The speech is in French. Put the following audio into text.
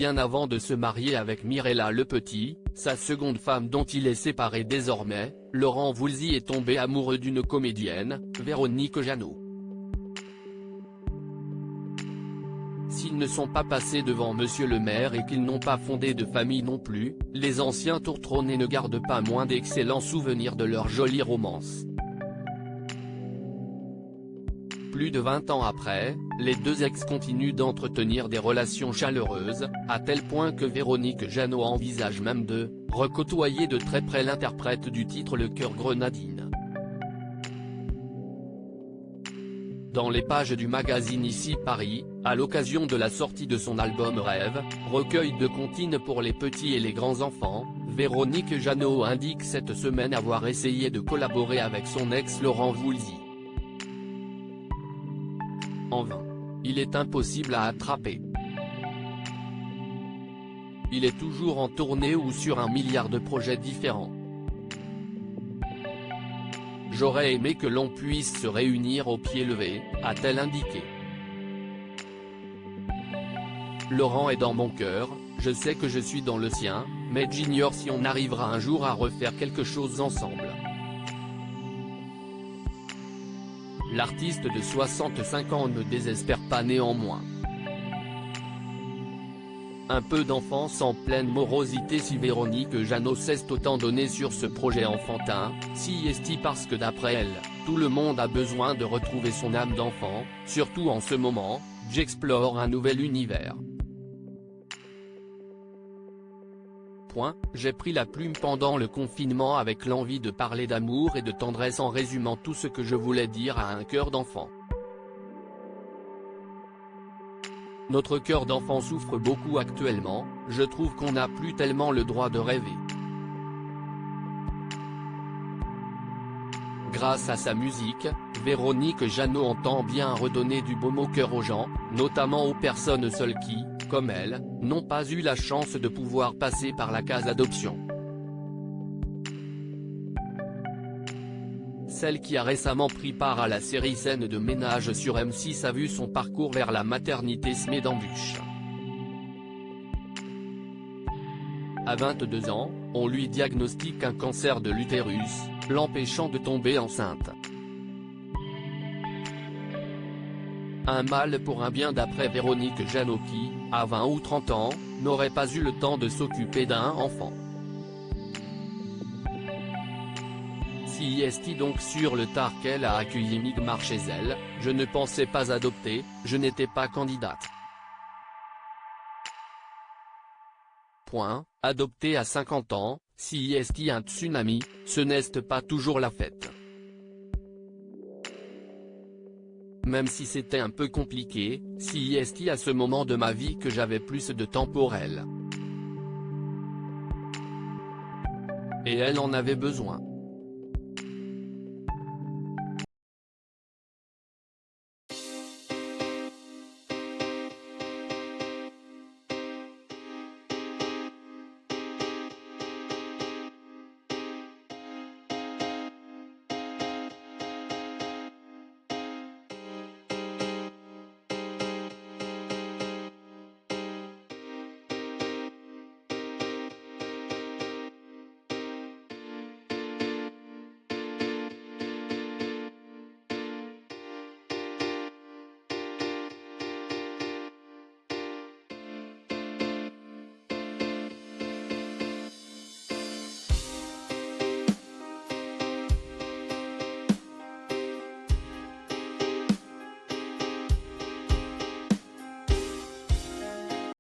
bien avant de se marier avec Mirella Le Petit, sa seconde femme dont il est séparé désormais, Laurent Voulzy est tombé amoureux d'une comédienne, Véronique Jeannot. S'ils ne sont pas passés devant Monsieur le maire et qu'ils n'ont pas fondé de famille non plus, les anciens tourtronnés ne gardent pas moins d'excellents souvenirs de leur jolie romance. Plus de 20 ans après, les deux ex continuent d'entretenir des relations chaleureuses, à tel point que Véronique Jeannot envisage même de recôtoyer de très près l'interprète du titre Le Cœur Grenadine. Dans les pages du magazine Ici Paris, à l'occasion de la sortie de son album Rêve, recueil de comptines pour les petits et les grands enfants, Véronique Jeannot indique cette semaine avoir essayé de collaborer avec son ex Laurent Voulzy. En vain. Il est impossible à attraper. Il est toujours en tournée ou sur 1 milliard de projets différents. J'aurais aimé que l'on puisse se réunir au pied levé, a-t-elle indiqué. Laurent est dans mon cœur, je sais que je suis dans le sien, mais j'ignore si on arrivera un jour à refaire quelque chose ensemble. L'artiste de 65 ans ne désespère pas néanmoins. Un peu d'enfance en pleine morosité si Véronique Jeannot s'est autant donné sur ce projet enfantin, si est parce que d'après elle, tout le monde a besoin de retrouver son âme d'enfant, surtout en ce moment, j'explore un nouvel univers. J'ai pris la plume pendant le confinement avec l'envie de parler d'amour et de tendresse en résumant tout ce que je voulais dire à un cœur d'enfant. Notre cœur d'enfant souffre beaucoup actuellement, je trouve qu'on n'a plus tellement le droit de rêver. Grâce à sa musique, Véronique Jeannot entend bien redonner du baume au cœur aux gens, notamment aux personnes seules qui, comme elle, n'ont pas eu la chance de pouvoir passer par la case adoption. Celle qui a récemment pris part à la série Scène de ménage sur M6 a vu son parcours vers la maternité semé d'embûches. À 22 ans, on lui diagnostique un cancer de l'utérus, l'empêchant de tomber enceinte. Un mal pour un bien d'après Véronique Jeannot qui, à 20 ou 30 ans, n'aurait pas eu le temps de s'occuper d'un enfant. Si est donc sur le tard qu'elle a accueilli Migmar chez elle, je ne pensais pas adopter, je n'étais pas candidate. Adopter à 50 ans, si est un tsunami, ce n'est pas toujours la fête. Même si c'était un peu compliqué, si est à ce moment de ma vie que j'avais plus de temps pour elle. Et elle en avait besoin.